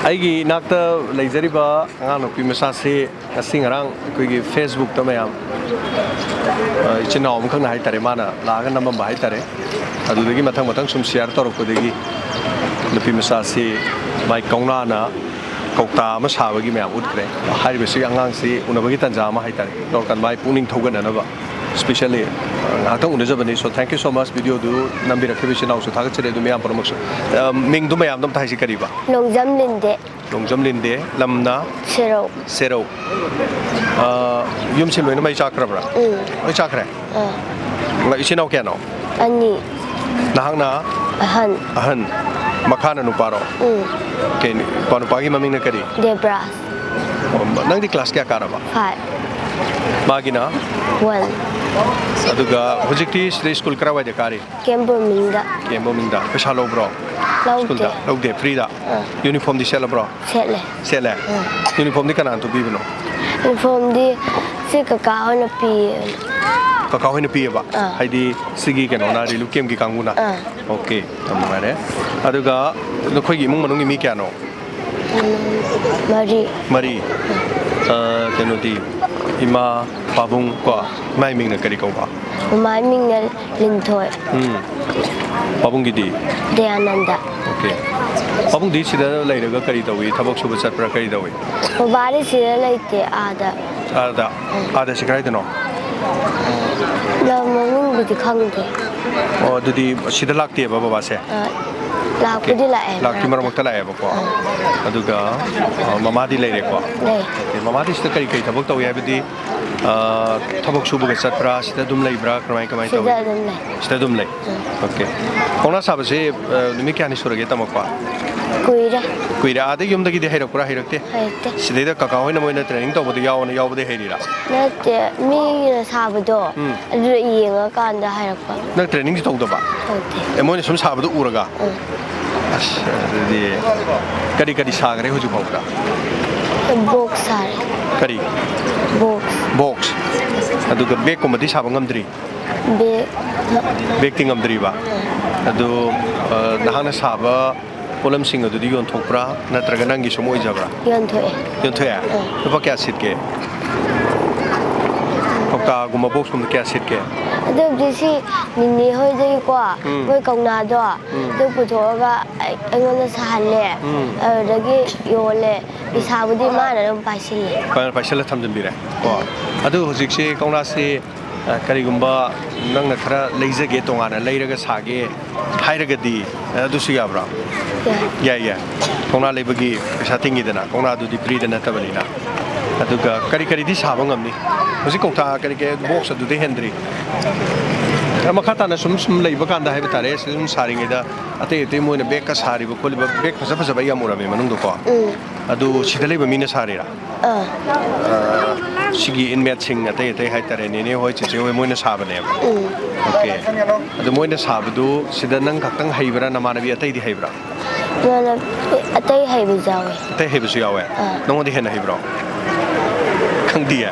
Aigi nakta laizariba angano pimasasi kasingarang kuigi Facebook to mayam ichina omkhang hai tare mana laga namam bai tare adudagi matang sum share torokudagi pimasasi mai Kouna na Kokta ma sabagi mayam utkre haibesi angangsi unabagi tanjama hai tare torkan mai puning thogananaba especially so thank you so much video do nambira kebisi now so thagachre du mayam promotion ming du mayam dam thaisi kariba Longjam linde lamna Sero yum silwena mai chakrabra mai chakre la isinau keno ani nahangna ahan makhana nuparo ken panu pagi maming na kari Debra nang di class kya karaba 5 magina 1 aduga hojikti school karawa de kari Kembo minda pesa lo bro school da lo de free da uniform di sela bro sela uniform di kanan to bi bino uniform di si kakao na pi ba haidi sigi keno na ri lu kem gi kanguna okay tamare aduga no khoi gi mung manung mi kya no mari keno di ima pabung ko mai ming na kari ko ba mai ming na linthoi pabung gi di Dayananda okay pabung di sida lai raga kari dawi thabok suba satpra kari dawi bari sida laite ada sikrai dano la mong bi khangde oh dudi sida lakte ba baba se lakudi lakti maramok ta lae ba ko aduga mama di lai re ko mama di sida kari thabok tawi abdi thabok suba ga satpra sida dum lai bra kamai tawi sida dum lai okay Kouna Saba se numi kya ni surage tamakwa kuira ade yum dagi de hera pura hirakte sidai da kakao na moina training to bodu yaw de herira nate mi sabado adu yenga kanda hirakpa na training to do ba e moina sum sabado uraga de kadi sagare hoju phawra box sare kari box adu ga bag ko madi saba ngamdri bag tingamdri ba adu nahana saba polam sing adu yon thokpra natraga nangi somoi jabra yon thoya ba kya sit ke kokta guma box kum kya sit ke adu disi ni hoi dei kwa moi Kouna do du puthoga angona sahalle adagi yole isabudi mana ram paisile thamjin bire ko adu hojik se Kouna se karigumba nangna khara leijage tongana leiraga sage hairagadi adu siyabra ya Kouna lebagi pesa tingi dana Kouna du di pri dana tabalina aduga kari di saba ngamni hojik kokta kari ke box adu de hendri makata na sum leiba kanda haiba tare sum saringe da ate moina bag ka sari ba kholi ba bag phasa ba yamura me manung do ko adu sida leiba mina sarira sigi inmet sing ate hai tare ne hoi che hoi moina saba ne okay adu moina saba du sida nang kaktang haibra namanabi ate di haibra na ate haibi jawe ate haibi su yawe nong di hen haibra khang dia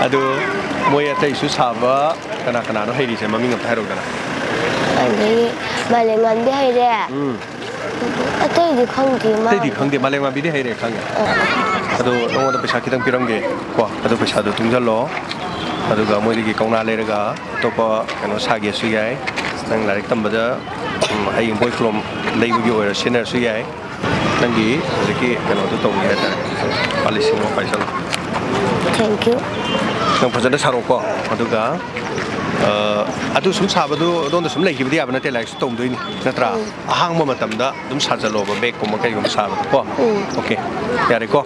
adu moya ate su saba kana no hairi se maming ta hero dana ani malengan di haire ate di khangdi malengan bi di haire khang adu nong da pesa kitang piramge ko adu pesa do tungjalo adu ga moi di Kouna leraga topa kano sage su yai nang larik tambada ai boy from leibugi oira senior su yai nangi leki kano to to ya ta policy mo paisa thank you nang phajana saro ko aduga adu sum sabadu don sum leiki bidi abana te like tom doini natra ahang mo matamda dum sajalo ba bag ko makai gum sabadu ko okay yare ko